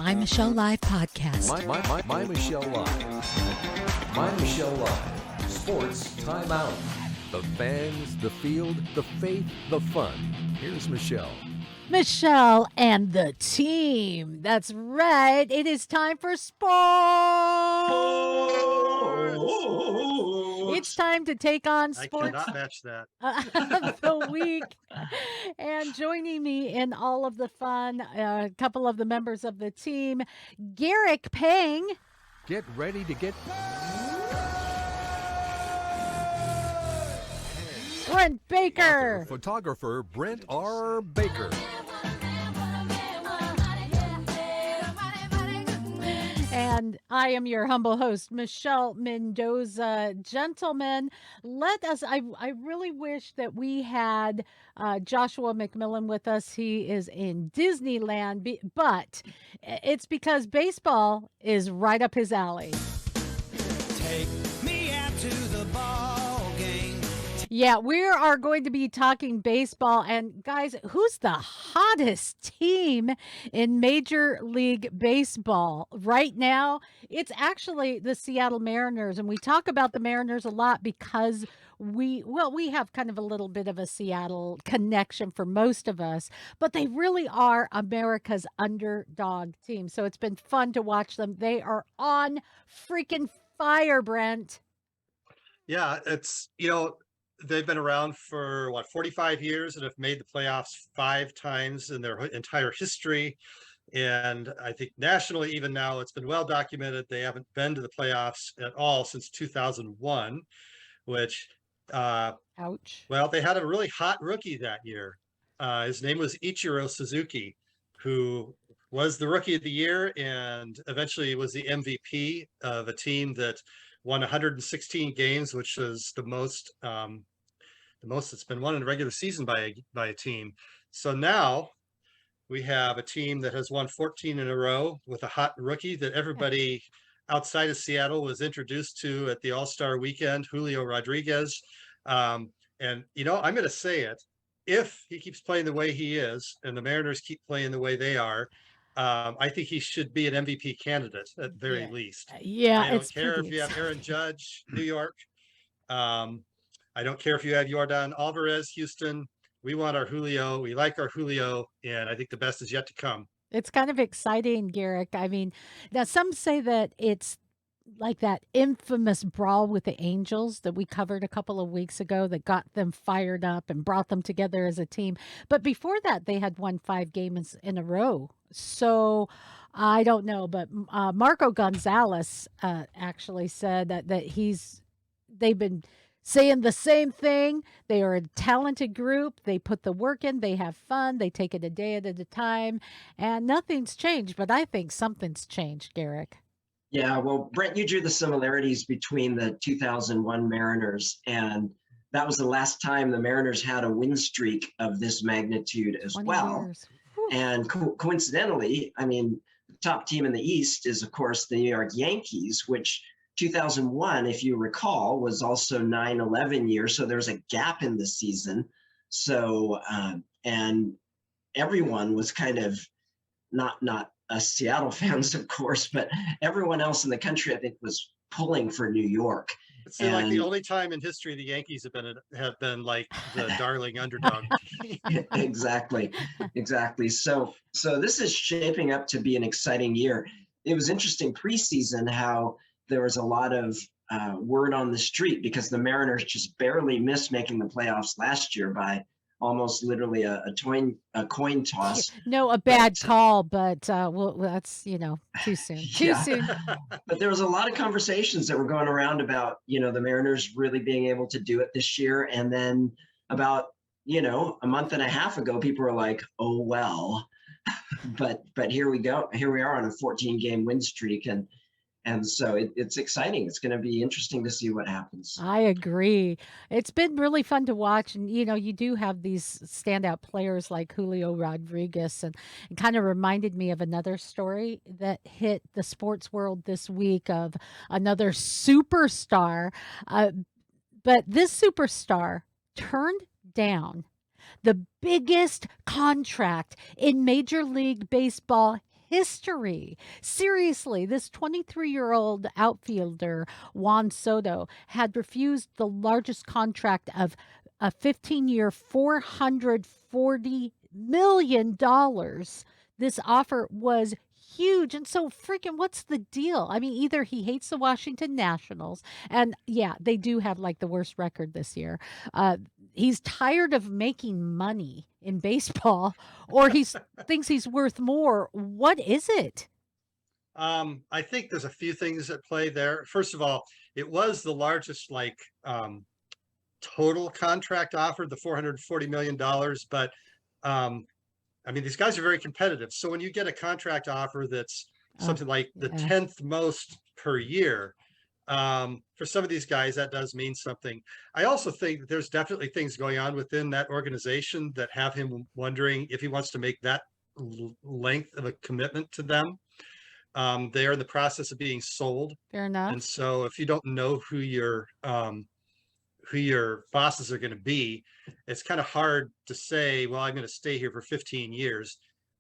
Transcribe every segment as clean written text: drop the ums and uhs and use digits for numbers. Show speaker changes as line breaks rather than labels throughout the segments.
MyMichelleLive podcast.
My Michelle Live. My Michelle Live. Sports Timeout. The fans, the field, the faith, the fun. Here's Michelle.
Michelle and the team. That's right. It is time for sports. It's time to take on sports.
I cannot match that.
Of the week. And joining me in all of the fun, a couple of the members of the team, Garrick Pang.
Get ready to get
Brent Baker.
photographer Brent R. Baker.
And I am your humble host, Michelle Mendoza. Gentlemen, I really wish that we had Joshua McMillan with us. He is in Disneyland, but it's because baseball is right up his alley.
Take me out to the ball game.
Yeah, we are going to be talking baseball. And guys, who's the hottest team in Major League Baseball right now? It's actually the Seattle Mariners. And we talk about the Mariners a lot because we have kind of a little bit of a Seattle connection for most of us, but they really are America's underdog team. So it's been fun to watch them. They are on freaking fire, Brent.
Yeah, they've been around for 45 years and have made the playoffs 5 times in their entire history. And I think nationally, even now, it's been well documented. They haven't been to the playoffs at all since 2001, which,
Ouch.
well, they had a really hot rookie that year. His name was Ichiro Suzuki, who was the rookie of the year and eventually was the MVP of a team that won 116 games, which is the most that's been won in a regular season by a team. So now we have a team that has won 14 in a row with a hot rookie that everybody outside of Seattle was introduced to at the All-Star weekend, Julio Rodriguez. And I'm going to say it, if he keeps playing the way he is and the Mariners keep playing the way they are, I think he should be an MVP candidate at very least.
Yeah,
I don't care if you have Aaron Judge, New York. I don't care if you have Yordan Alvarez, Houston. We want our Julio. We like our Julio, and I think the best is yet to come.
It's kind of exciting, Garrick. I mean, now some say that it's like that infamous brawl with the Angels that we covered a couple of weeks ago that got them fired up and brought them together as a team. But before that, they had won 5 games in a row. So I don't know, but Marco Gonzalez actually said that they've been saying the same thing. They are a talented group. They put the work in. They have fun. They take it a day at a time. And nothing's changed, but I think something's changed, Garrick.
Yeah, well, Brent, you drew the similarities between the 2001 Mariners, and that was the last time the Mariners had a win streak of this magnitude as well.
Years.
And coincidentally, I mean, the top team in the East is, of course, the New York Yankees, which 2001, if you recall, was also 9/11 year. So there's a gap in the season. So, and everyone was kind of not us Seattle fans, of course, but everyone else in the country, I think, was pulling for New York.
It's like the only time in history the Yankees have been like the darling underdog.
Exactly. So this is shaping up to be an exciting year. It was interesting preseason how there was a lot of word on the street because the Mariners just barely missed making the playoffs last year by almost literally a coin toss.
No, a bad call, but that's too soon. Too soon.
But there was a lot of conversations that were going around about the Mariners really being able to do it this year, and then about a month and a half ago, people were like, "Oh well," but here we go. Here we are on a 14-game win streak, and so it's exciting. It's going to be interesting to see what happens.
I agree. It's been really fun to watch. And, you do have these standout players like Julio Rodriguez. And it kind of reminded me of another story that hit the sports world this week of another superstar. But this superstar turned down the biggest contract in Major League Baseball history. Seriously, this 23-year-old outfielder, Juan Soto, had refused the largest contract of a 15-year, $440 million. This offer was huge. And so, freaking, what's the deal? I mean, either he hates the Washington Nationals, and yeah, they do have like the worst record this year. Uh, he's tired of making money in baseball, or he thinks he's worth more. What is it?
I think there's a few things at play there. First of all, it was the largest total contract offer, the $440 million. But I mean, these guys are very competitive. So when you get a contract offer that's
Oh,
something like the
yeah.
10th most per year, for some of these guys, that does mean something. I also think that there's definitely things going on within that organization that have him wondering if he wants to make that length of a commitment to them. They are in the process of being sold.
Fair
And
enough.
so if you don't know who your bosses are going to be, it's kind of hard to say, well, I'm going to stay here for 15 years.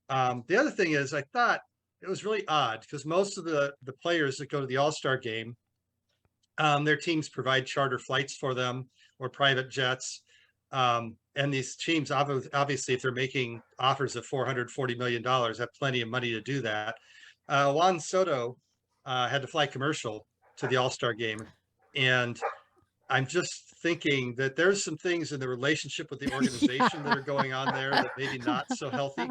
The other thing is, I thought it was really odd because most of the players that go to the All-Star game, their teams provide charter flights for them or private jets. And these teams, obviously, if they're making offers of $440 million, have plenty of money to do that. Juan Soto had to fly commercial to the All-Star game. And I'm just thinking that there's some things in the relationship with the organization that are going on there that maybe not so healthy.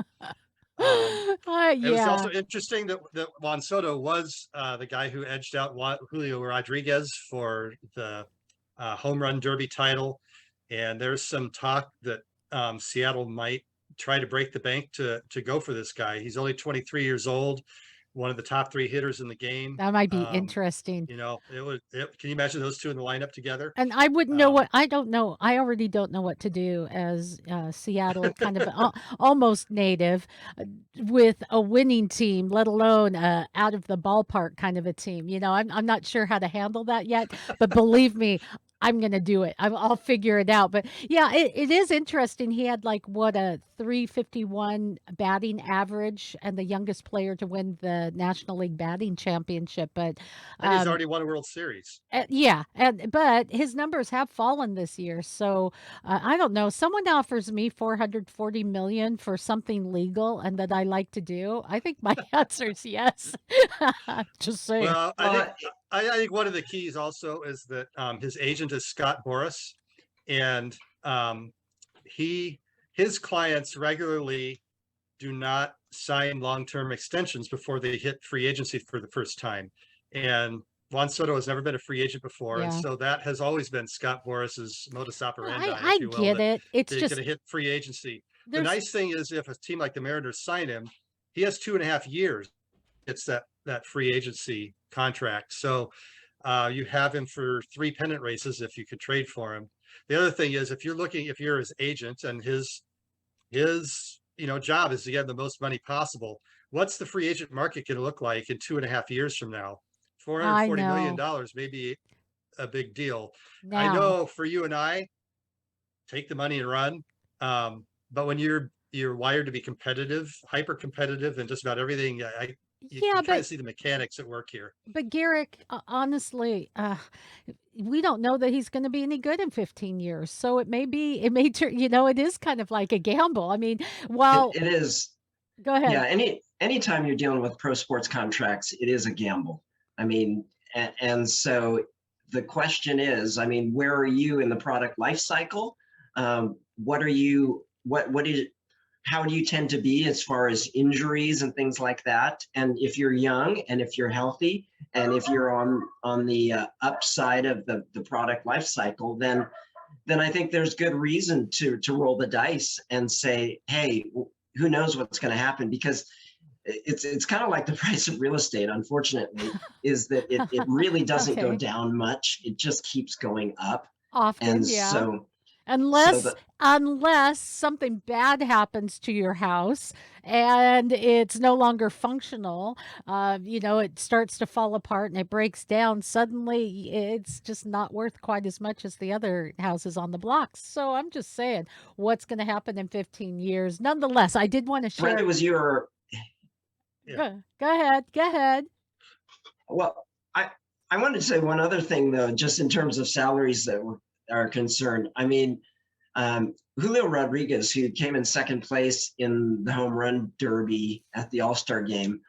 It was
Yeah.
also interesting that Juan Soto was the guy who edged out Julio Rodriguez for the home run derby title. And there's some talk that Seattle might try to break the bank to go for this guy. He's only 23 years old, one of the top 3 hitters in the game.
That might be interesting.
Can you imagine those two in the lineup together?
And I wouldn't know
Um,
what I don't know. I already don't know what to do as Seattle kind of almost native with a winning team, let alone out of the ballpark kind of a team. I'm not sure how to handle that yet, but believe me, I'm going to do it. I'll figure it out. But yeah, it is interesting. He had like what a 351 batting average and the youngest player to win the National League batting championship. But
and he's
um,
already won a World Series.
yeah, but his numbers have fallen this year, so I don't know. Someone offers me 440 million for something legal and that I like to do. I think my answer is yes. Just saying.
Well,
Well,
I think one of the keys also is that his agent is Scott Boras, and his clients regularly do not sign long-term extensions before they hit free agency for the first time. And Juan Soto has never been a free agent before, and
Yeah,
so that has always been Scott Boras's modus operandi,
I
if you will,
get
that
it. It's
they're going
just
to hit free agency. The
there's
nice thing is, if a team like the Mariners sign him, he has 2.5 years. It's that free agency contract. So you have him for 3 pennant races if you could trade for him. The other thing is, if you're his agent and his job is to get the most money possible, what's the free agent market going to look like in 2.5 years from now?
I
440 million
know
dollars may be a big deal. I
now.
know for you and I, take the money and run. But when you're wired to be competitive, hyper competitive, and just about everything, you
Yeah,
can kind
but
of see the mechanics at work here.
Garrick, honestly, we don't know that he's going to be any good in 15 years. So it may turn, it is kind of like a gamble. I mean, while
it is.
go ahead.
Yeah, anytime you're dealing with pro sports contracts, it is a gamble. I mean, and so the question is, I mean, where are you in the product life cycle? What are you? What is? How do you tend to be as far as injuries and things like that? And if you're young and if you're healthy and if you're on the upside of the product life cycle, then I think there's good reason to roll the dice and say, hey, who knows what's going to happen? Because it's kind of like the price of real estate, unfortunately, is that it really doesn't go
Okay.
down much. It just keeps going up.
Often,
And
yeah.
so
Unless
the
unless something bad happens to your house and it's no longer functional, it starts to fall apart and it breaks down, suddenly it's just not worth quite as much as the other houses on the block. So I'm just saying what's going to happen in 15 years. Nonetheless, I did want to
Brent,
share.
Yeah.
Go ahead. Go ahead.
Well, I wanted to say one other thing though, just in terms of salaries that are concerned. I mean, Julio Rodriguez, who came in second place in the home run derby at the All-Star game,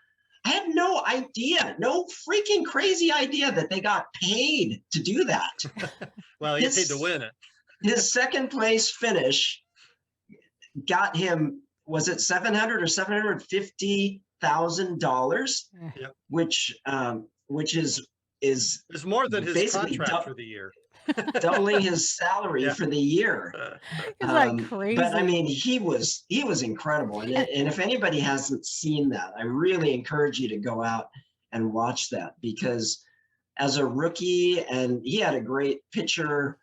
I had no idea, no freaking crazy idea that they got paid to do that.
Well, he paid to win it.
His second place finish got him, was it $700 or $750,000,
Yep.
which is
It's more than his
basically
contract for the year.
doubling his salary
Yeah.
for the year.
It's like crazy.
But I mean, he was incredible, and if anybody hasn't seen that, I really encourage you to go out and watch that, because as a rookie, and he had a great pitcher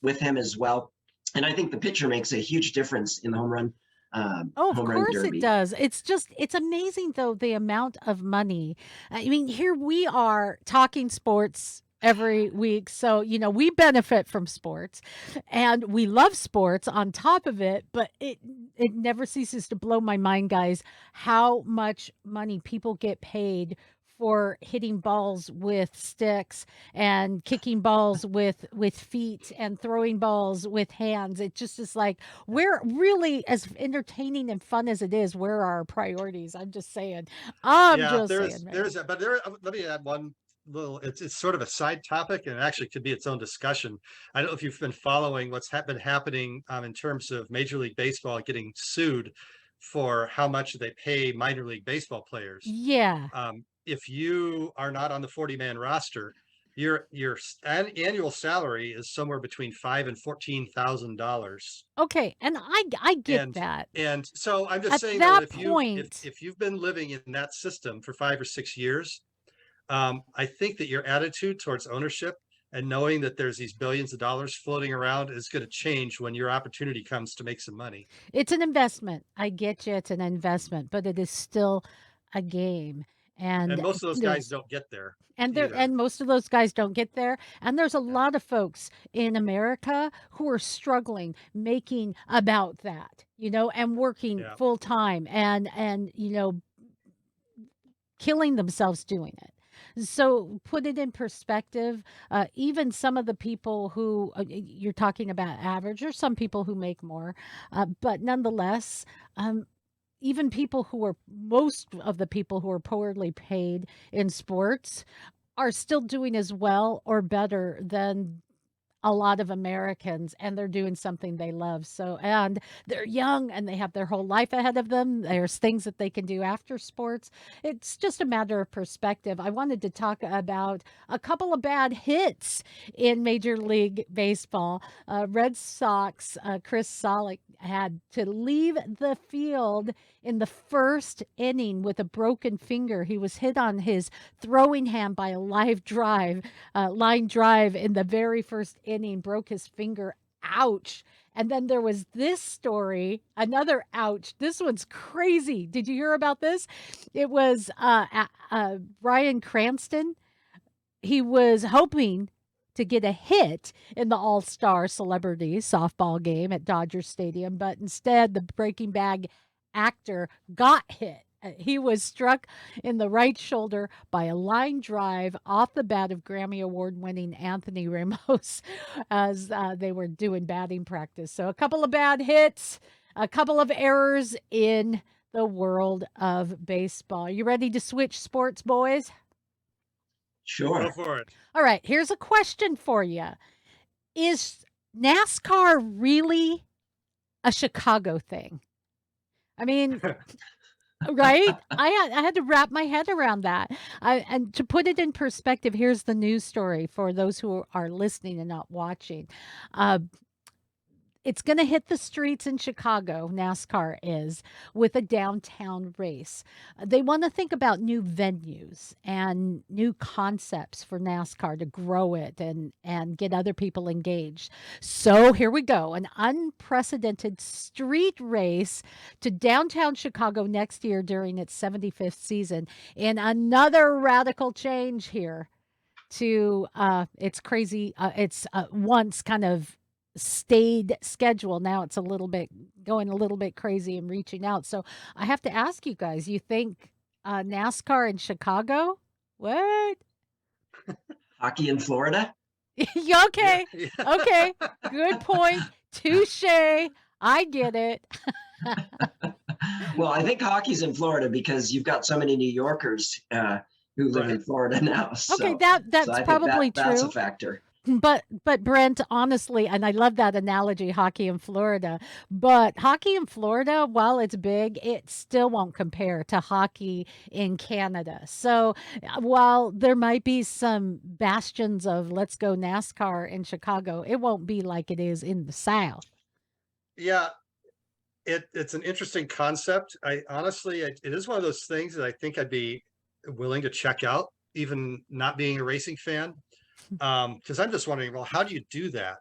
with him as well, and I think the pitcher makes a huge difference in the home run.
Oh, of
home run
course it
derby.
does. It's amazing though, the amount of money. I mean, here we are talking sports every week. So, we benefit from sports and we love sports on top of it, but it never ceases to blow my mind, guys, how much money people get paid for hitting balls with sticks and kicking balls with feet and throwing balls with hands. It just is like, we're really, as entertaining and fun as it is, where are our priorities? I'm just saying.
Yeah, there's
Man.
but there. Let me add one little. It's sort of a side topic, and it actually could be its own discussion. I don't know if you've been following what's been happening in terms of Major League Baseball getting sued for how much they pay minor league baseball players.
Yeah.
If you are not on the 40-man roster, your annual salary is somewhere between $5,000 and $14,000.
Okay, and I get that.
And so I'm just
At
saying
that
that
point,
if you've been living in that system for 5 or 6 years, I think that your attitude towards ownership and knowing that there's these billions of dollars floating around is going to change when your opportunity comes to make some money.
it's an investment. I get you, it's an investment, but it is still a game.
And
And
most of those guys don't get there either.
and most of those guys don't get there. And there's a lot of folks in America who are struggling making about that, and working
Yeah.
full time and killing themselves doing it. So put it in perspective. Even some of the people who you're talking about average, or some people who make more, but nonetheless, even people who are most of the people who are poorly paid in sports are still doing as well or better than a lot of Americans, and they're doing something they love. So, and they're young and they have their whole life ahead of them. There's things that they can do after sports. It's just a matter of perspective. I wanted to talk about a couple of bad hits in Major League Baseball. Red Sox, Chris Salick had to leave the field in the first inning with a broken finger. He was hit on his throwing hand by a line drive in the very first inning, broke his finger. Ouch. And then there was this story, another ouch. This one's crazy. Did you hear about this? It was Bryan Cranston. He was hoping to get a hit in the All-Star Celebrity softball game at Dodger Stadium, but instead the Breaking Bad actor got hit. He was struck in the right shoulder by a line drive off the bat of Grammy Award-winning Anthony Ramos as they were doing batting practice. So a couple of bad hits, a couple of errors in the world of baseball. You ready to switch sports, boys?
Sure.
Go for it.
All right, here's a question for you. Is NASCAR really a Chicago thing? I mean, right? I had to wrap my head around that. And to put it in perspective, here's the news story for those who are listening and not watching. It's going to hit the streets in Chicago, NASCAR is, with a downtown race. They want to think about new venues and new concepts for NASCAR to grow it and get other people engaged. So here we go, an unprecedented street race to downtown Chicago next year during its 75th season. And another radical change here to it's crazy. It's once kind of stayed schedule. Now it's going a little bit crazy and reaching out. So I have to ask you guys, you think NASCAR in Chicago? What?
Hockey in Florida?
Yeah,
Yeah,
okay.
yeah.
Okay. Good point. Touche. I get it.
Well, I think hockey's in Florida because you've got so many New Yorkers who live
Right.
in Florida now.
Okay,
So
that's
I think
probably
that's a
true.
factor.
But Brent, honestly, and I love that analogy, hockey in Florida. But hockey in Florida, while it's big, it still won't compare to hockey in Canada. So while there might be some bastions of let's go NASCAR in Chicago, it won't be like it is in the South.
Yeah, it's an interesting concept. I honestly, it is one of those things that I think I'd be willing to check out, even not being a racing fan. Because I'm just wondering, well, how do you do that?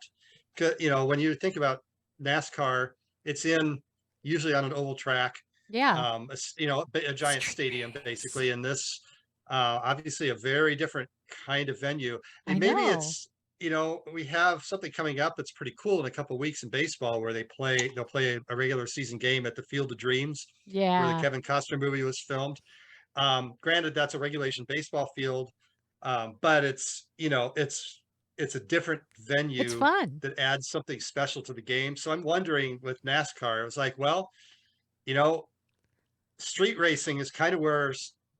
'Cause, when you think about NASCAR, it's in usually on an oval track,
Yeah.
a giant
Street
stadium
race.
basically, and this obviously a very different kind of venue.
I
And maybe
know.
it's we have something coming up that's pretty cool in a couple of weeks in baseball where they'll play a regular season game at the Field of Dreams where the
Yeah.
Kevin Costner movie was filmed. Granted, that's a regulation baseball field, but it's a different
It's
venue
fun.
that adds something special to the game. So I'm wondering with NASCAR, it was like, well, you know, street racing is kind of where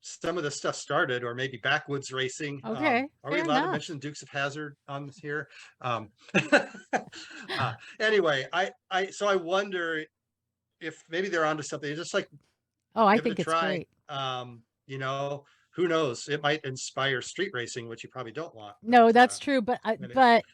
some of the stuff started, or maybe backwoods racing.
Okay.
Are we
Fair
allowed to
enough.
mention Dukes of Hazzard on this here? Um, anyway, so I wonder if maybe they're onto something. Just like
Oh, I
give it a
think it's
try.
great.
Who knows? It might inspire street racing, which you probably don't want. But
No, that's true,
anyway,
but,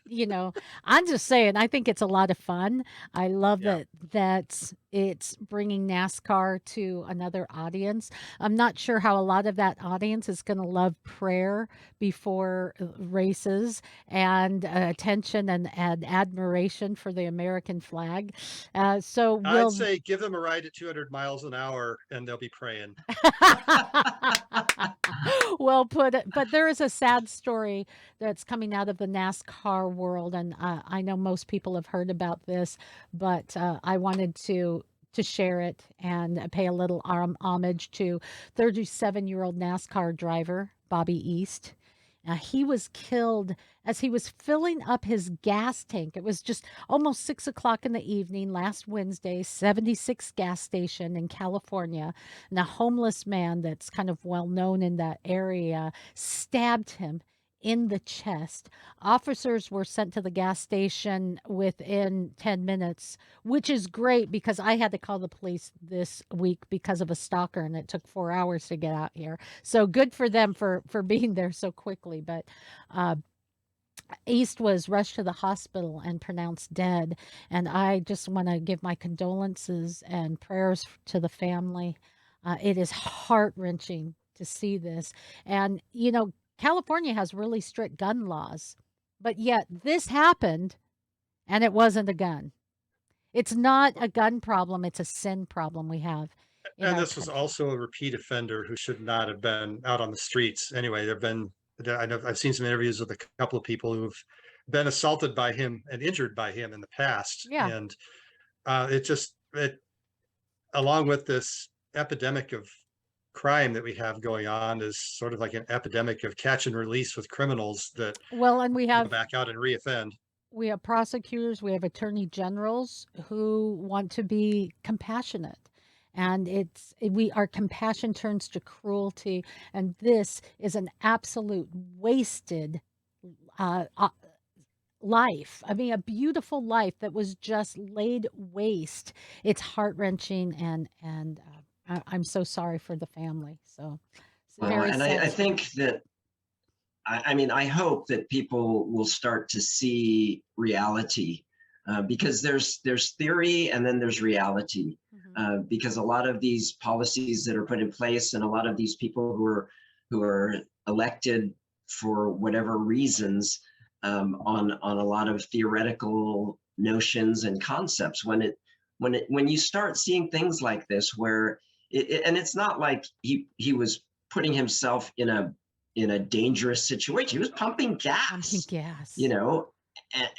I'm just saying, I think it's a lot of fun. I love
yeah,
that it's bringing NASCAR to another audience. I'm not sure how a lot of that audience is gonna love prayer before, races and, attention and admiration for the American flag. So
I'd
we'll
say give them a ride at 200 miles an hour, and they'll be praying.
well put it. But there is a sad story that's coming out of the NASCAR world, and I know most people have heard about this, but I wanted to share it and pay a little homage to 37-year-old NASCAR driver Bobby East. He was killed as he was filling up his gas tank. It was just almost 6 o'clock in the evening last Wednesday, 76 gas station in California. And a homeless man that's kind of well known in that area stabbed him in the chest. Officers were sent to the gas station within 10 minutes, which is great because I had to call the police this week because of a stalker and it took 4 hours to get out here. So good for them for being there so quickly. But uh, East was rushed to the hospital and pronounced dead. And I just want to give my condolences and prayers to the family. It is heart wrenching to see this. And, California has really strict gun laws, but yet this happened and it wasn't a gun. It's not a gun problem, it's a sin problem we have in
And
our
this was
country.
also a repeat offender who should not have been out on the streets. Anyway, I know I've seen some interviews with a couple of people who've been assaulted by him and injured by him in the past,
Yeah.
and it along with this epidemic of crime that we have going on is sort of like an epidemic of catch and release with criminals that
Well, and
go back out and reoffend.
we have prosecutors, we have attorney generals who want to be compassionate. And our compassion turns to cruelty. And this is an absolute wasted uh, uh, life. I mean, a beautiful life that was just laid waste. It's heart wrenching, and I'm so sorry for the family. So it's a
Well,
very
and
sad
I
story.
think that I mean, I hope that people will start to see reality because there's theory and then there's reality.
Mhm.
Because a lot of these policies that are put in place and a lot of these people who are elected for whatever reasons on a lot of theoretical notions and concepts. When you start seeing things like this, where and it's not like he was putting himself in a dangerous situation. He was pumping
Pumping
gas, you
gas.
know,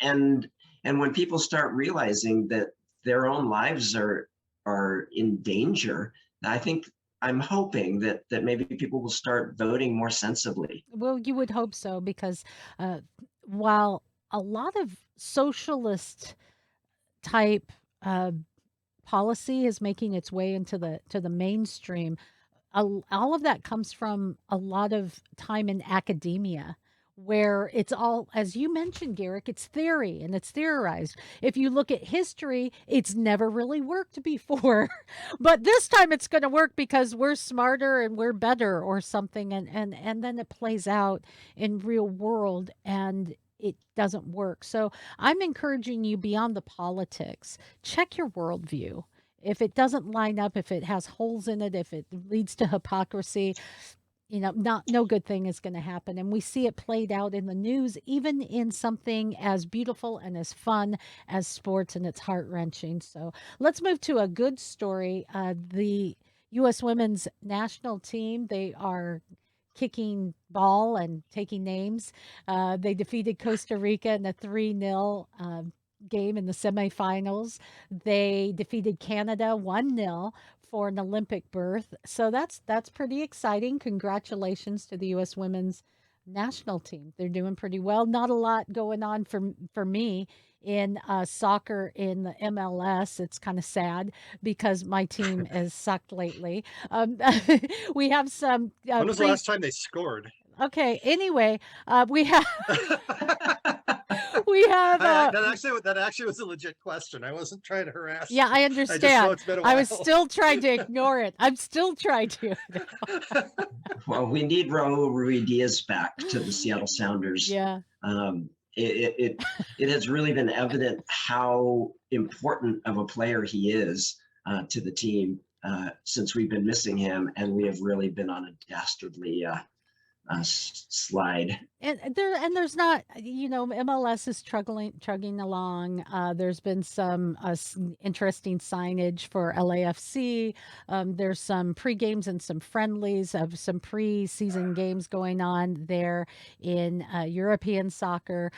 and and when people start realizing that their own lives are in danger, I think I'm hoping that maybe people will start voting more sensibly.
Well, you would hope so because uh, while a lot of socialist type uh, policy is making its way into the mainstream, all of that comes from a lot of time in academia where it's all, as you mentioned, Garrick, it's theory and it's theorized. If you look at history, it's never really worked before. But this time it's going to work because we're smarter and we're better or something. And then it plays out in real world and it doesn't work. So I'm encouraging you beyond the politics, check your worldview. If it doesn't line up, if it has holes in it, if it leads to hypocrisy, not no good thing is going to happen. And we see it played out in the news, even in something as beautiful and as fun as sports, and it's heart wrenching. So let's move to a good story. The U.S. women's national team, they are kicking ball and taking names. They defeated Costa Rica in a 3-0 game in the semifinals. They defeated Canada 1-0 for an Olympic berth. So that's pretty exciting. Congratulations to the US women's national team. They're doing pretty well. Not a lot going on for me in soccer in the MLS. It's kind of sad because my team has sucked lately. We have some
When was the last time they scored?
Okay. Anyway, we have we have
That actually was a legit question. I wasn't trying to harass
yeah,
you.
I
I just know
understand.
it's been a
I was
while.
still trying to ignore it. I'm still trying to.
Well, we need Raul Ruidiaz back to the Seattle Sounders.
Yeah.
It has really been evident how important of a player he is to the team since we've been missing him, and we have really been on a dastardly slide.
And there's not, MLS is chugging along. There's been some interesting signage for LAFC. There's some pre-games and some friendlies of some pre-season games going on there in European soccer.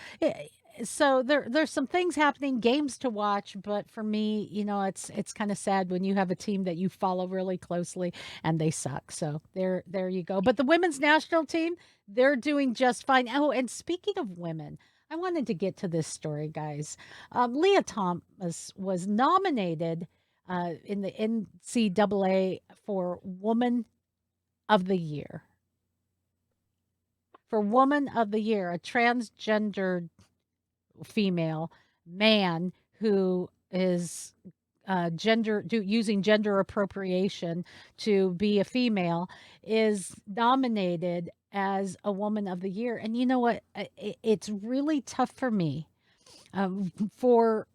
So there's some things happening, games to watch, but for me, it's kind of sad when you have a team that you follow really closely and they suck. So there you go. But the women's national team, they're doing just fine. Oh, and speaking of women, I wanted to get to this story, guys. Lia Thomas was nominated in the NCAA for Woman of the Year. For Woman of the Year, a transgendered female man who is using gender appropriation to be a female is nominated as a woman of the year. And you know what? It's really tough for me. For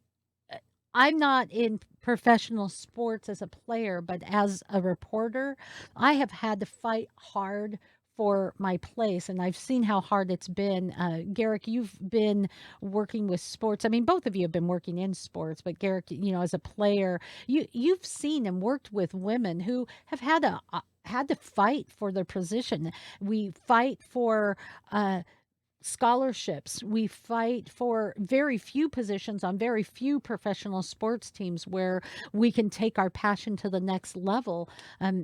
I'm not in professional sports as a player, but as a reporter, I have had to fight hard for my place, and I've seen how hard it's been. Garrick, you've been working with sports. I mean, both of you have been working in sports, but Garrick, as a player, you've seen and worked with women who have had to fight for their position. We fight for scholarships. We fight for very few positions on very few professional sports teams where we can take our passion to the next level.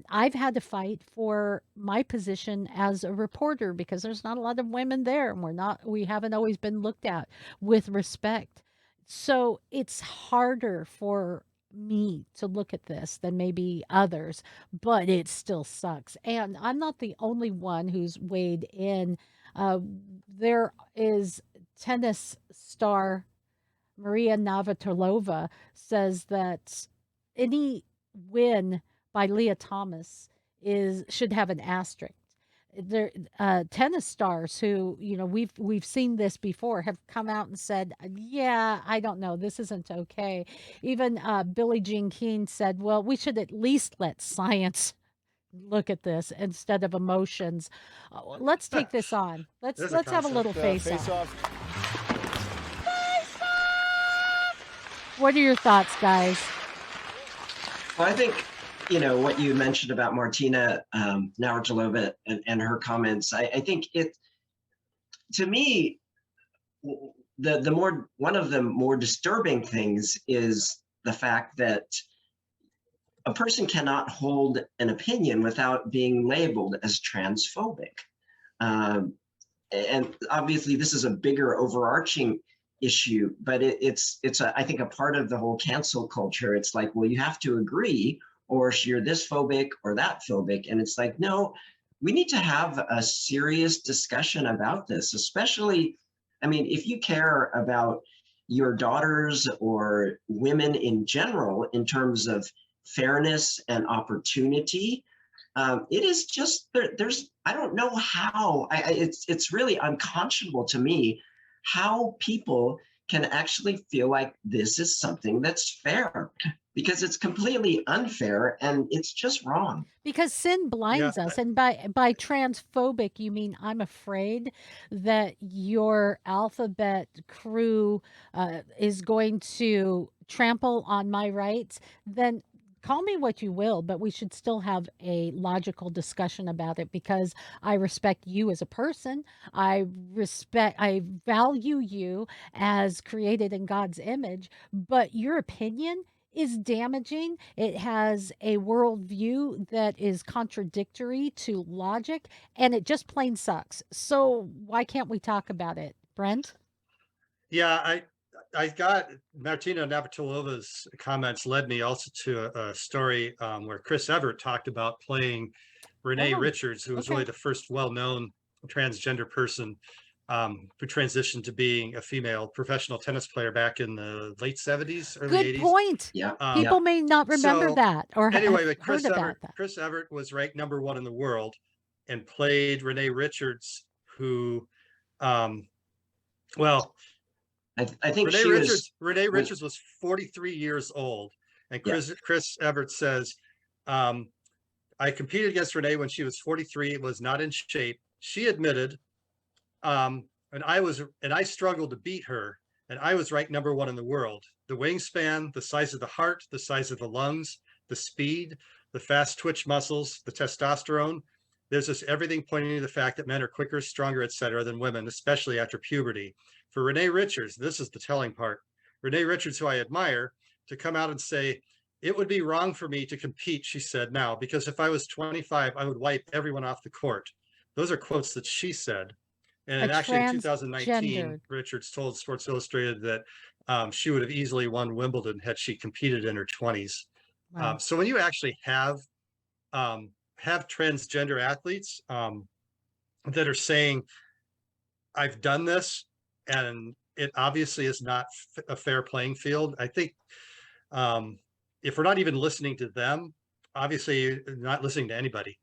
I've had to fight for my position as a reporter because there's not a lot of women there, and we haven't always been looked at with respect. So it's harder for me to look at this than maybe others, but it still sucks. And I'm not the only one who's weighed in. Uh, there is tennis star Maria Navratilova says that any win by Lia Thomas should have an asterisk. There, tennis stars who we've seen this before have come out and said, "Yeah, I don't know, this isn't okay." Even Billie Jean King said, "Well, we should at least let science look at this instead of emotions." Let's take this on. Let's
There's a
have a
concept.
little face off. What are your thoughts, guys?
Well, I think what you mentioned about Martina Navratilova and her comments. I think to me, one of the more disturbing things is the fact that a person cannot hold an opinion without being labeled as transphobic. Um, and obviously, this is a bigger overarching issue, but I think a part of the whole cancel culture. It's like, well, you have to agree, or you're this phobic or that phobic, and it's like, no, we need to have a serious discussion about this, especially, I mean, if you care about your daughters or women in general in terms of fairness and opportunity. It is just there's I don't know how it's really unconscionable to me how people can actually feel like this is something that's fair, because it's completely unfair and it's just wrong.
Because sin
Yeah,
blinds us, and by transphobic, you mean I'm afraid that your alphabet crew is going to trample on my rights. Then call me what you will, but we should still have a logical discussion about it because I respect you as a person. I value you as created in God's image, but your opinion is damaging. It has a worldview that is contradictory to logic, and it just plain sucks. So why can't we talk about it, Brent?
yeah. I got Martina Navratilova's comments led me also to a story where Chris Evert talked about playing Renee
Oh,
Richards, who was really
okay.
the first well-known transgender person who transitioned to being a female professional tennis player back in the late 70s, early
Good
80s.
point.
Yeah,
Um,
People
yeah.
may not remember
so
that or
anyway,
have
but
heard about that.
Chris Evert was ranked #1 in the world and played Renee Richards, who, um, well,
I think she was
Renee
was
Richards was 43 years old, and
yeah.
Chris Evert says, um, "I competed against Renee when she was 43. Was not in shape. She admitted, and I struggled to beat her, and I was ranked #1 in the world. The wingspan, the size of the heart, the size of the lungs, the speed, the fast twitch muscles, the testosterone. There's just everything pointing to the fact that men are quicker, stronger, etc., than women, especially after puberty. For Renee Richards, this is the telling part. Renee Richards, who I admire, to come out and say, it would be wrong for me to compete, she said now, because if I was 25, I would wipe everyone off the court. Those are quotes that she said.
A
And actually, in 2019,
transgendered.
Richards told Sports Illustrated that she would have easily won Wimbledon had she competed in her 20s.
Wow.
So when you actually have transgender athletes that are saying, I've done this, and it obviously is not a fair playing field. I think if we're not even listening to them, obviously you're not listening to anybody.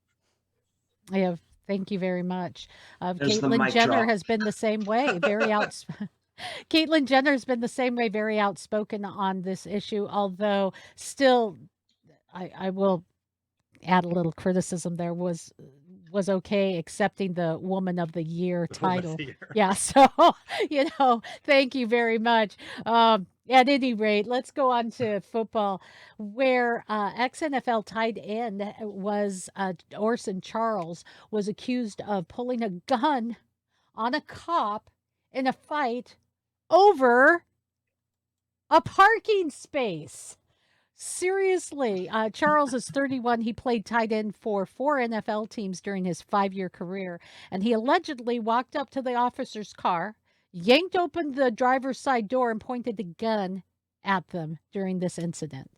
I have. Thank you very much.
There's the
Caitlyn
mic
Jenner
drop.
has been the same way, very outs. Caitlyn Jenner has been the same way, very outspoken on this issue. Although, still, I will add a little criticism. There was okay accepting the Woman of the Year title. Yeah, so thank you very much. At any rate, let's go on to football, where ex-NFL tight end was Orson Charles was accused of pulling a gun on a cop in a fight over a parking space. Seriously, Charles is 31. He played tight end for 4 NFL teams during his 5-year career, and he allegedly walked up to the officer's car, yanked open the driver's side door, and pointed the gun at them during this incident.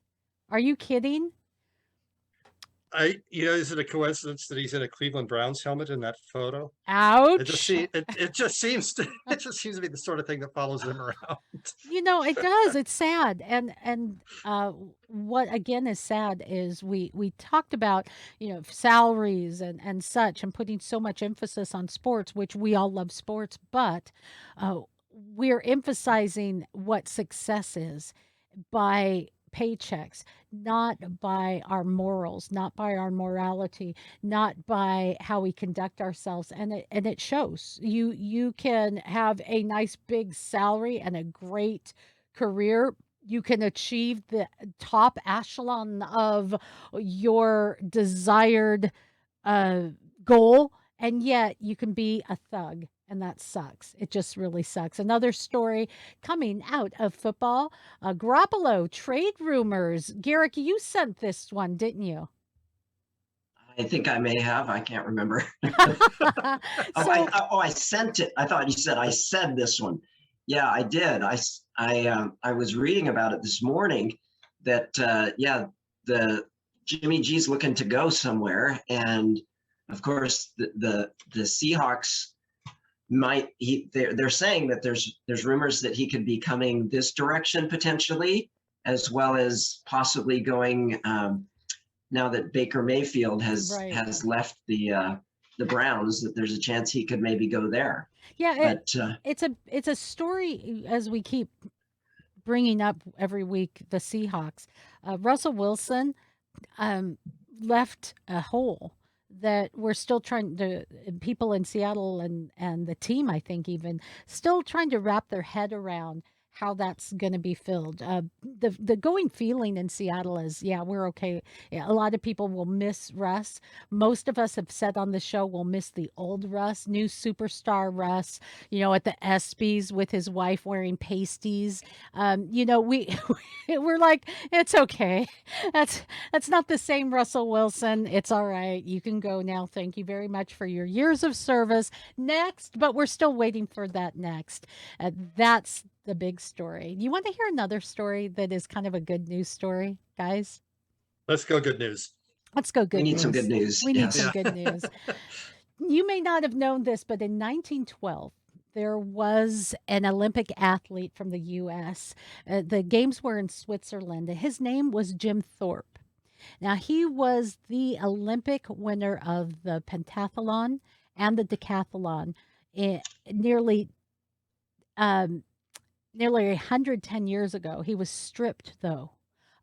Are you kidding?
Is it a coincidence that he's in a Cleveland Browns helmet in that photo?
Ouch.
It just seems to be the sort of thing that follows him around.
It does. It's sad. And what again is sad is we talked about, salaries and such and putting so much emphasis on sports, which we all love sports, but we're emphasizing what success is by paychecks, not by our morals, not by our morality, not by how we conduct ourselves, and it shows. You can have a nice big salary and a great career. You can achieve the top echelon of your desired uh, goal, and yet you can be a thug And that sucks. It just really sucks. Another story coming out of football, Garoppolo trade rumors. Garrick, you sent this one, didn't you?
I think I may have. I can't remember.
So
I sent it. I thought you said I said this one. Yeah, I did. I was reading about it this morning. That yeah, the Jimmy G's looking to go somewhere, and of course the Seahawks might. They're saying that there's rumors that he could be coming this direction potentially, as well as possibly going. Now that Baker Mayfield
right.
has left the Browns, that there's a chance he could maybe go there.
Yeah,
But
it's a story as we keep bringing up every week the Seahawks. Russell Wilson um, left a hole that we're still trying to people in Seattle and the team, I think, even still trying to wrap their head around how that's going to be filled. The going feeling in Seattle is, yeah, we're okay. Yeah, a lot of people will miss Russ. Most of us have said on the show we'll miss the old Russ, new superstar Russ. At the ESPYS with his wife wearing pasties. We we're like, it's okay. That's not the same Russell Wilson. It's all right. You can go now. Thank you very much for your years of service. Next, but we're still waiting for that next. That's the big story. You want to hear another story that is kind of a good news story, guys?
Let's go. Good news.
Let's go
we
good
need some good
news.
news.
We need
Yes.
some
Yeah.
good news. You may not have known this, but in 1912, there was an Olympic athlete from the U.S. The games were in Switzerland. His name was Jim Thorpe. Now, he was the Olympic winner of the pentathlon and the decathlon nearly um, nearly 110 years ago. He was stripped, though,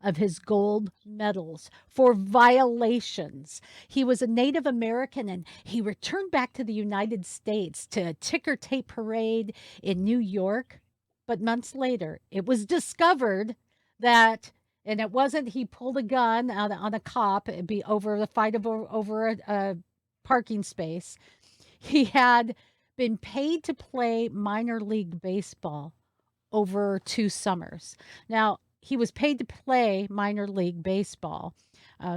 of his gold medals for violations. He was a Native American and he returned back to the United States to a ticker tape parade in New York. But months later, it was discovered that, and it wasn't he pulled a gun out on a cop, it'd be over the fight over a parking space. He had been paid to play minor league baseball over 2 summers. Now, he was paid to play minor league baseball.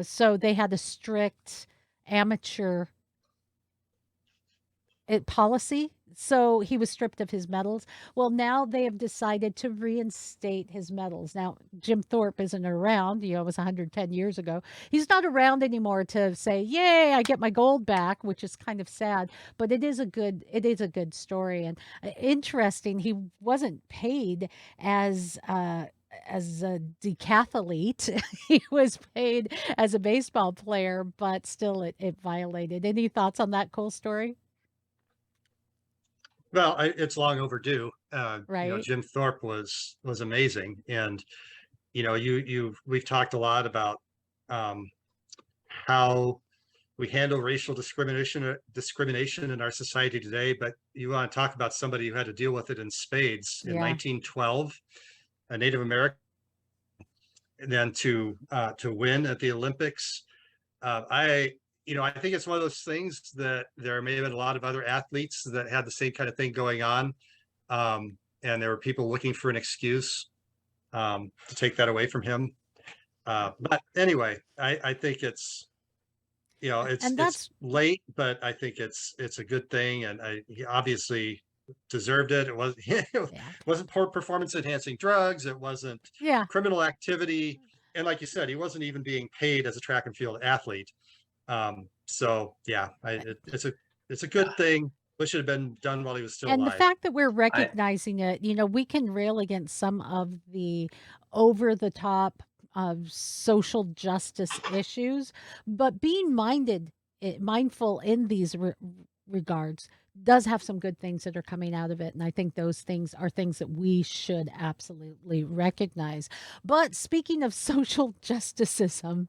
So they had a strict amateur policy. So he was stripped of his medals. Well, now they have decided to reinstate his medals. Now, Jim Thorpe isn't around. It was 110 years ago. He's not around anymore to say, "Yay, I get my gold back," which is kind of sad. But it is a good story and interesting. He wasn't paid as a decathlete. He was paid as a baseball player, but still it violated. Any thoughts on that cool story?
Well, it's long overdue.
Right.
Jim Thorpe was amazing, and we've talked a lot about um, how we handle racial discrimination in our society today. But you want to talk about somebody who had to deal with it in spades in
Yeah.
1912, a Native American, and then to win at the Olympics. I think it's one of those things that there may have been a lot of other athletes that had the same kind of thing going on. And there were people looking for an excuse to take that away from him. But anyway, I think it's, it's
And that's
late, but I think it's a good thing. And he obviously deserved it. It was it
yeah.
wasn't poor performance enhancing drugs. It wasn't
Yeah.
criminal activity. And like you said, he wasn't even being paid as a track and field athlete. So yeah, it's a good thing. But should have been done while he was still
And the
alive.
fact that we're recognizing it, we can rail against some of the over the top social justice issues, but being mindful in these regards does have some good things that are coming out of it. And I think those things are things that we should absolutely recognize. But speaking of social justiceism,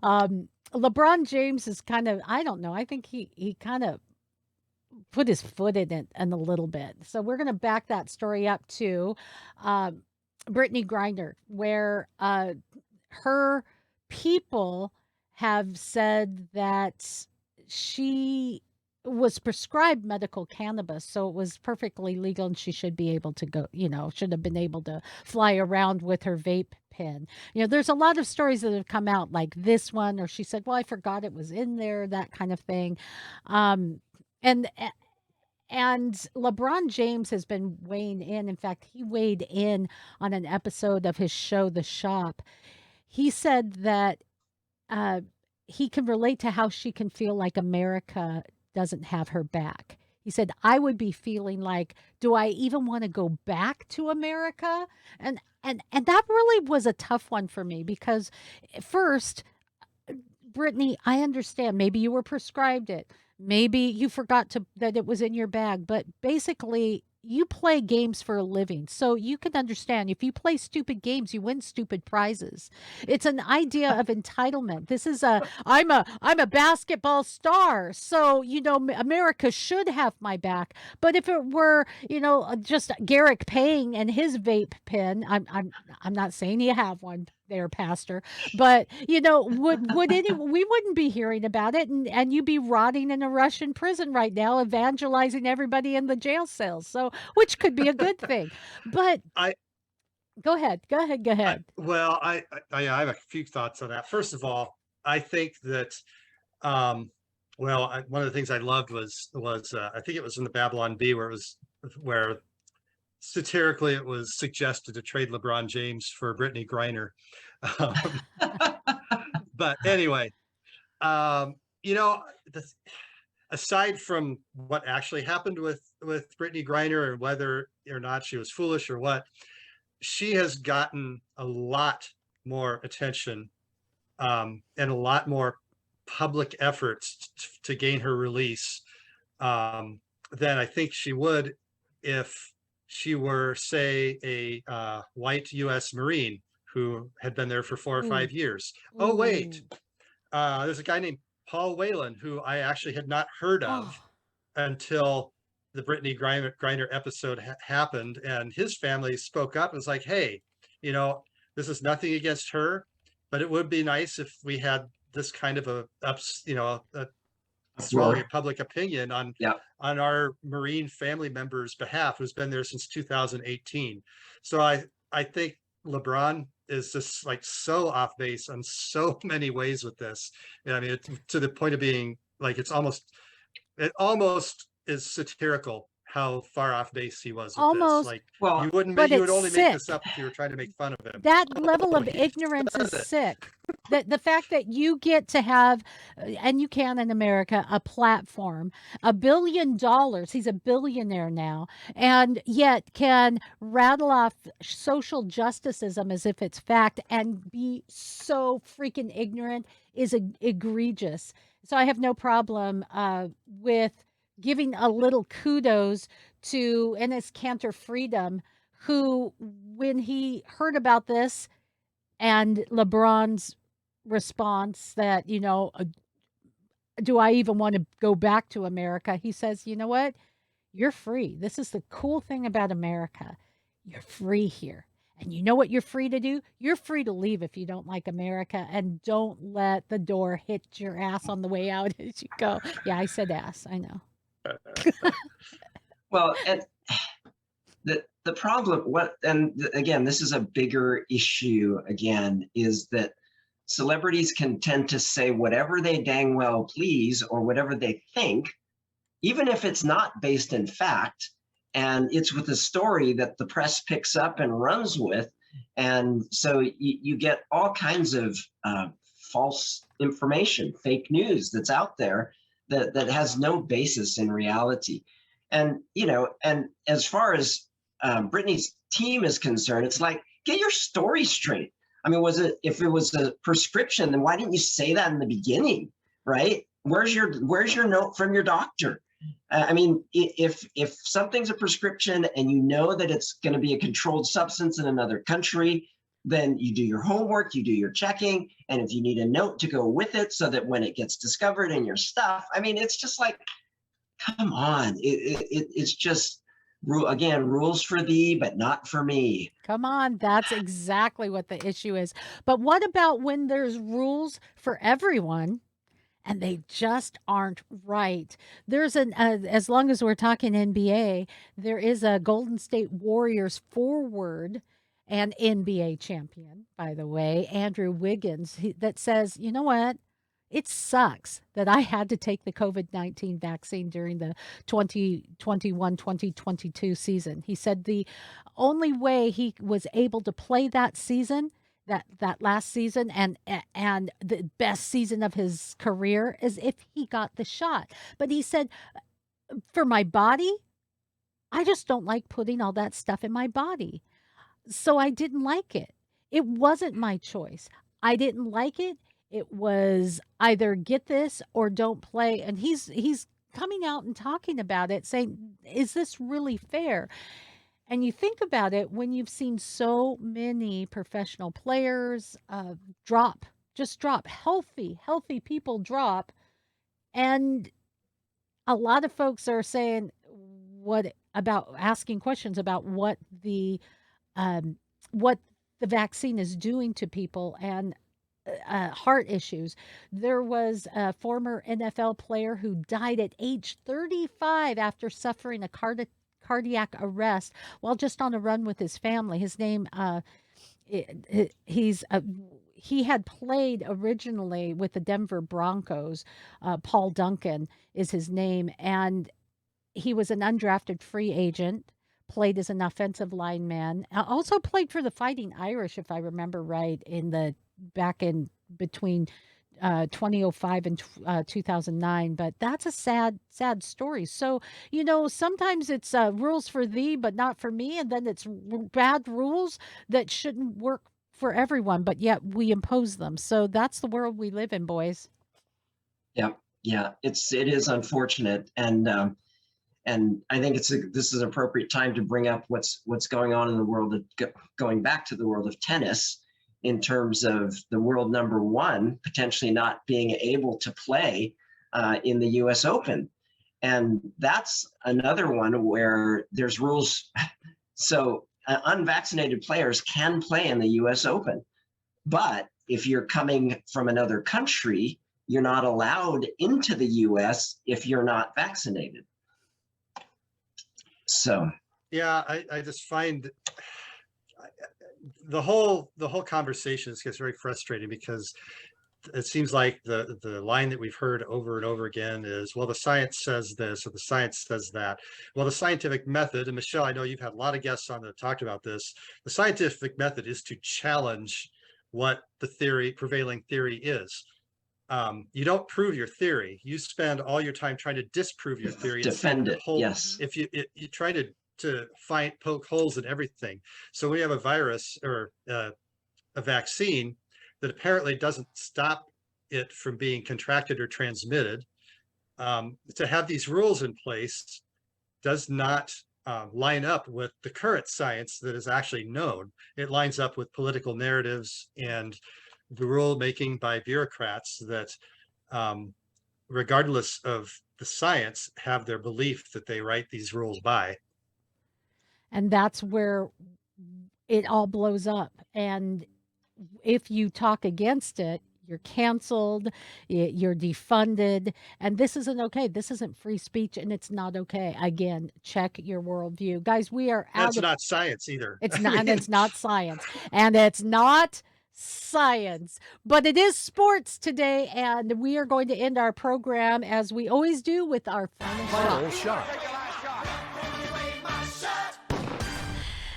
LeBron James is kind of, I don't know, I think he kind of put his foot in it a little bit. So we're going to back that story up to Brittany Griner, where her people have said that she was prescribed medical cannabis, so it was perfectly legal, and she should be able to go, should have been able to fly around with her vape pen. There's a lot of stories that have come out like this one, or she said, well, I forgot it was in there, that kind of thing. Um, and and LeBron James has been weighing in. In fact, he weighed in on an episode of his show, The Shop. He said that uh, he can relate to how she can feel like America doesn't have her back. He said, I would be feeling like, do I even want to go back to America? And that really was a tough one for me because first, Brittany, I understand. Maybe you were prescribed it. Maybe you forgot to that it was in your bag, but basically you play games for a living. So you can understand if you play stupid games, you win stupid prizes. It's an idea of entitlement. This is I'm a basketball star. So, America should have my back. But if it were, just Garrick paying and his vape pen, I'm not saying you have one there, Pastor, but we wouldn't be hearing about it, and you'd be rotting in a Russian prison right now, evangelizing everybody in the jail cells. So, which could be a good thing. But
I,
go ahead, go ahead, go
I
ahead.
well, I have a few thoughts on that. First of all, I think that one of the things I loved was I think it was in the Babylon Bee where satirically it was suggested to trade LeBron James for Brittany Griner. Um, but anyway, um, you know, the, aside from what actually happened with Brittany Griner and whether or not she was foolish or what, she has gotten a lot more attention and a lot more public efforts to gain her release than I think she would if she were, say, a white U.S. Marine who had been there for 4 or 5 years. Oh, wait,
Ooh.
there's a guy named Paul Whelan who I actually had not heard of
Oh,
until the Brittany Griner episode happened, and his family spoke up and was like, "Hey, this is nothing against her, but it would be nice if we had this kind of a swelling public opinion on
Yeah.
our Marine family members' behalf, who's been there since 2018." So I think LeBron is just like so off base on so many ways with this. I mean, to the point of being like it almost is satirical how far off base he was with this.
almost,
Like
Well,
but
you would
it's
only make this
sick.
up if you were trying to make fun of him.
That level of
He
ignorance is
does it.
sick. The fact that you get to have, and you can in America, a platform, $1 billion. He's a billionaire now, and yet can rattle off social justiceism as if it's fact and be so freaking ignorant is egregious. So I have no problem with giving a little kudos to Ennis Cantor Freedom, who, when he heard about this and LeBron's response that, do I even want to go back to America? He says, you know what? You're free. This is the cool thing about America. You're free here. And you know what you're free to do? You're free to leave if you don't like America, and don't let the door hit your ass on the way out as you go. Yeah, I said ass. I know.
well, and the problem, again, this is a bigger issue again, is that celebrities can tend to say whatever they dang well please or whatever they think, even if it's not based in fact, and it's with a story that the press picks up and runs with. And so you get all kinds of false information, fake news that's out there that has no basis in reality. And, and as far as Brittany's team is concerned, it's like, get your story straight. I mean, if it was a prescription, then why didn't you say that in the beginning, right? Where's your note from your doctor? I mean, if something's a prescription and you know that it's going to be a controlled substance in another country, then you do your homework, you do your checking, and if you need a note to go with it so that when it gets discovered in your stuff, I mean, it's just like, come on, it's just rules for thee, but not for me.
Come on, that's exactly what the issue is. But what about when there's rules for everyone and they just aren't right. There's as long as we're talking NBA, there is a Golden State Warriors forward and NBA champion, by the way, Andrew Wiggins, that says, you know what? It sucks that I had to take the COVID-19 vaccine during the 2021-2022 season. He said the only way he was able to play that season, that last season, and the best season of his career is if he got the shot. But he said, for my body, I just don't like putting all that stuff in my body. So I didn't like it. It wasn't my choice. I didn't like it. It was either get this or don't play. And he's coming out and talking about it, saying, is this really fair? And you think about it, when you've seen so many professional players drop, just drop, healthy people drop. And a lot of folks are saying, what about asking questions about um, what the vaccine is doing to people, and heart issues. There was a former NFL player who died at age 35 after suffering a cardiac arrest while just on a run with his family. His name, he's he had played originally with the Denver Broncos. Paul Duncan is his name, and he was an undrafted free agent, played as an offensive lineman, also played for the Fighting Irish, if I remember right, back in between 2005 and 2009. But that's a sad story. So, sometimes it's rules for thee, but not for me. And then it's bad rules that shouldn't work for everyone, but yet we impose them. So that's the world we live in, boys.
Yeah, yeah, it is unfortunate, and I think this is an appropriate time to bring up what's going on in the world of going back to the world of tennis, in terms of the world number one potentially not being able to play in the U.S. Open. And that's another one where there's rules. So unvaccinated players can play in the U.S. Open. But if you're coming from another country, you're not allowed into the U.S. if you're not vaccinated. So.
Yeah, I just find the whole conversation gets very frustrating, because it seems like the line that we've heard over and over again is, well, the science says this or the science says that. Well, the scientific method, and Michelle, I know you've had a lot of guests on that talked about this, the scientific method is to challenge what the prevailing theory is. You don't prove your theory. You spend all your time trying to disprove your theory.
Defend it, yes.
If you try to poke holes in everything. So when you have a virus or a vaccine that apparently doesn't stop it from being contracted or transmitted, to have these rules in place does not line up with the current science that is actually known. It lines up with political narratives and the rule making by bureaucrats that, regardless of the science, have their belief that they write these rules by.
And that's where it all blows up. And if you talk against it, you're canceled, you're defunded, and this isn't okay. This isn't free speech, and it's not okay. Again, check your worldview. Guys, we are out.
That's not science either.
It's not, and it's not science. And it's not science, but it is sports today, and we are going to end our program as we always do with our final shot.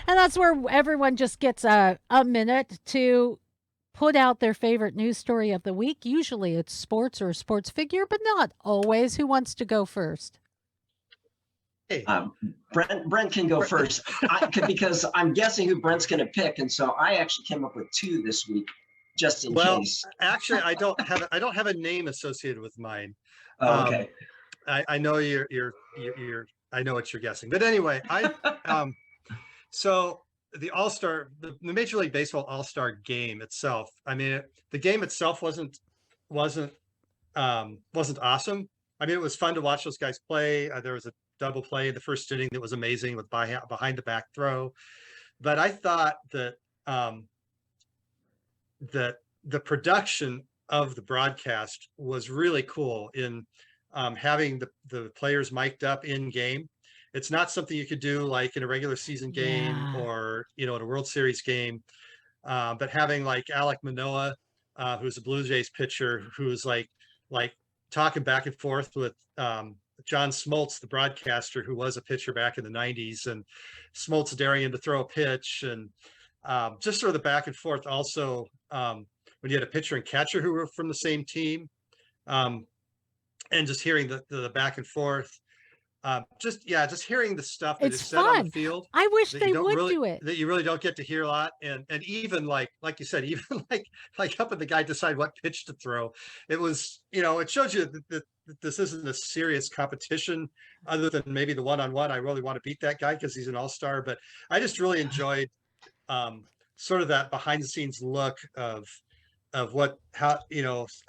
And that's where everyone just gets a minute to put out their favorite news story of the week. Usually it's sports or a sports figure, but not always. Who wants to go first?
Hey.
Brent can go first because I'm guessing who Brent's going to pick, and so I actually came up with two this week, just in case.
Actually, I don't have a name associated with mine.
Oh, okay.
I know I know what you're guessing, but anyway, so the All-Star, the Major League Baseball All-Star game itself. I mean, the game itself wasn't awesome. I mean, it was fun to watch those guys play. There was a double play in the first inning that was amazing with behind the back throw. But I thought that that the production of the broadcast was really cool in having the players mic'd up in game. It's not something you could do like in a regular season game
Yeah.
or, in a World Series game. But having like Alek Manoah, who's a Blue Jays pitcher, who's like talking back and forth with John Smoltz, the broadcaster, who was a pitcher back in the '90s, and Smoltz daring him to throw a pitch, and just sort of the back and forth. Also, when you had a pitcher and catcher who were from the same team, um, and just hearing the back and forth, just hearing the stuff that is
It's
said on the
fun.
field
I wish
that
they would do it.
you really don't get to hear a lot, and even like you said, even like helping the guy decide what pitch to throw. It was, it shows you that this isn't a serious competition, other than maybe the one-on-one. I really want to beat that guy because he's an all-star, but I just really enjoyed sort of that behind the scenes look of how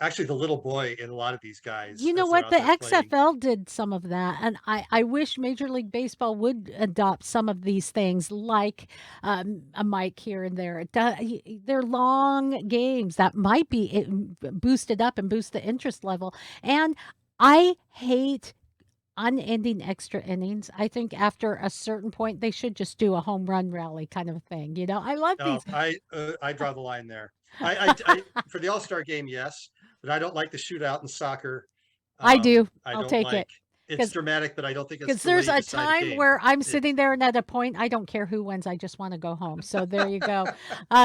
actually the little boy in a lot of these guys
You know
as they're
what?
out
The
there playing.
XFL did some of that, and I wish Major League Baseball would adopt some of these things, like a mic here and there. They're long games that might be boosted up and boost the interest level. And I hate unending extra innings. I think after a certain point, they should just do a home run rally kind of thing. I love
No,
these.
I draw the line there. I for the All-Star game, yes, but I don't like the shootout in soccer.
I do.
I
I'll
don't
take it.
like it's dramatic, but I don't think it's
Because
the way
there's
you
a
decide a
time
game.
where I'm
It,
sitting there and at a point, I don't care who wins. I just want to go home. So there you go.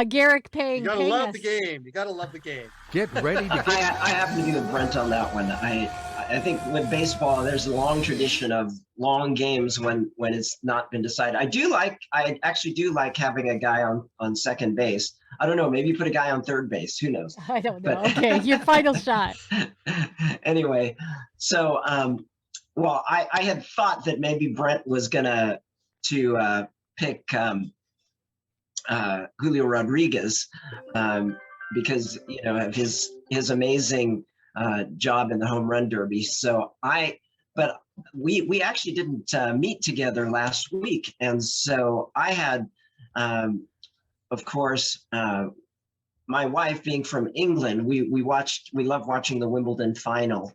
Garrick
you gotta
paying
love
us.
the game. You gotta love the game.
Get ready to
I have to be with Brent on that one. I think with baseball, there's a long tradition of long games when it's not been decided. I actually do like having a guy on second base. I don't know, maybe put a guy on third base. Who knows?
I don't know.
But
Okay, your final shot.
anyway, so well, I had thought that maybe Brent was gonna to pick Julio Rodriguez because of his amazing job in the home run derby. But we actually didn't meet together last week, and so I had, of course, my wife being from England, we love watching the Wimbledon final.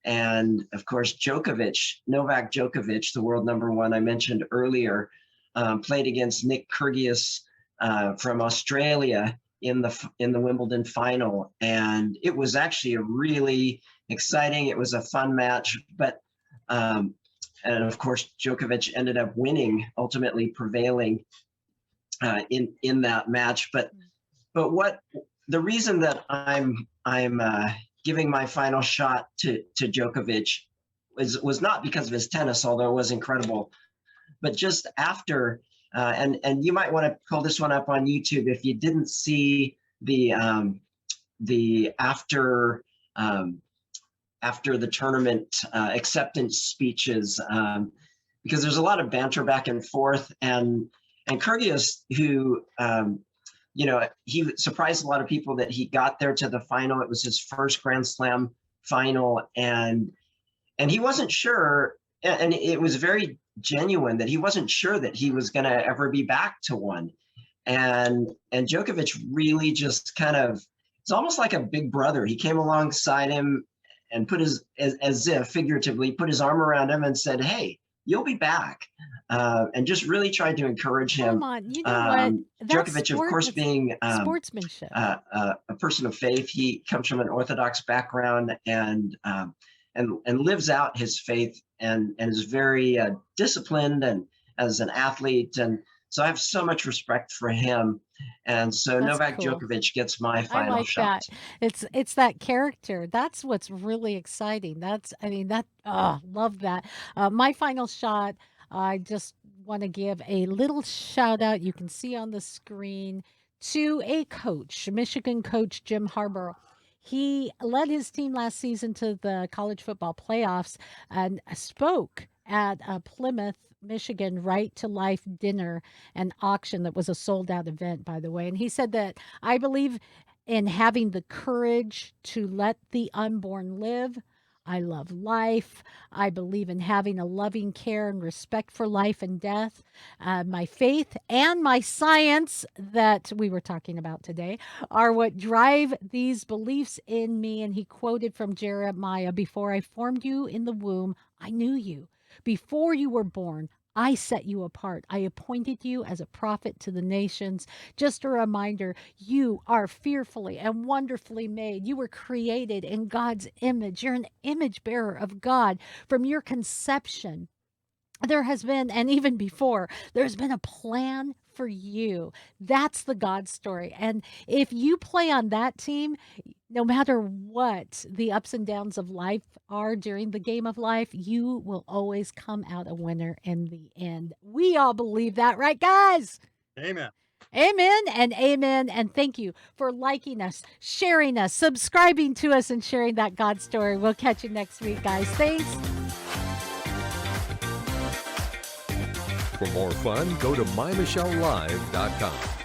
And of course, Novak Djokovic, the world number one I mentioned earlier, played against Nick Kyrgios from Australia in the Wimbledon final, and it was actually a really exciting. It was a fun match, but and of course, Djokovic ended up winning, ultimately prevailing in that match. But what the reason that I'm giving my final shot to Djokovic was not because of his tennis, although it was incredible, but just after, and you might want to pull this one up on YouTube if you didn't see the after the tournament acceptance speeches, because there's a lot of banter back and forth, and Kyrgios, who he surprised a lot of people that he got there to the final. It was his first Grand Slam final, and he wasn't sure, and it was very genuine that he wasn't sure that he was going to ever be back to one. And Djokovic really just kind of, it's almost like a big brother. He came alongside him and put as if figuratively, put his arm around him and said, "Hey, you'll be back," and just really tried to encourage him.
Come on, you know what?
Djokovic, of course, being
sportsmanship.
A person of faith, he comes from an Orthodox background and lives out his faith and is very disciplined and as an athlete. And so I have so much respect for him. And so
That's
Novak
cool.
Djokovic gets my
I
final
like
shot.
that. It's that character. That's what's really exciting. Love that. My final shot, I just want to give a little shout out. You can see on the screen to a coach, Michigan coach Jim Harbaugh. He led his team last season to the college football playoffs and spoke at a Plymouth, Michigan Right to Life dinner and auction that was a sold out event, by the way. And he said that I believe in having the courage to let the unborn live. I love life. I believe in having a loving care and respect for life and death. My faith and my science that we were talking about today are what drive these beliefs in me. And he quoted from Jeremiah, before I formed you in the womb, I knew you. Before you were born, I set you apart. I appointed you as a prophet to the nations. Just a reminder, you are fearfully and wonderfully made. You were created in God's image. You're an image bearer of God from your conception. There has been, and even before, there's been a plan for you. That's the God story. And if you play on that team, no matter what the ups and downs of life are during the game of life, you will always come out a winner in the end. We all believe that, right, guys?
Amen.
Amen and amen. And thank you for liking us, sharing us, subscribing to us, and sharing that God story. We'll catch you next week, guys. Thanks.
For more fun, go to MyMichelleLive.com.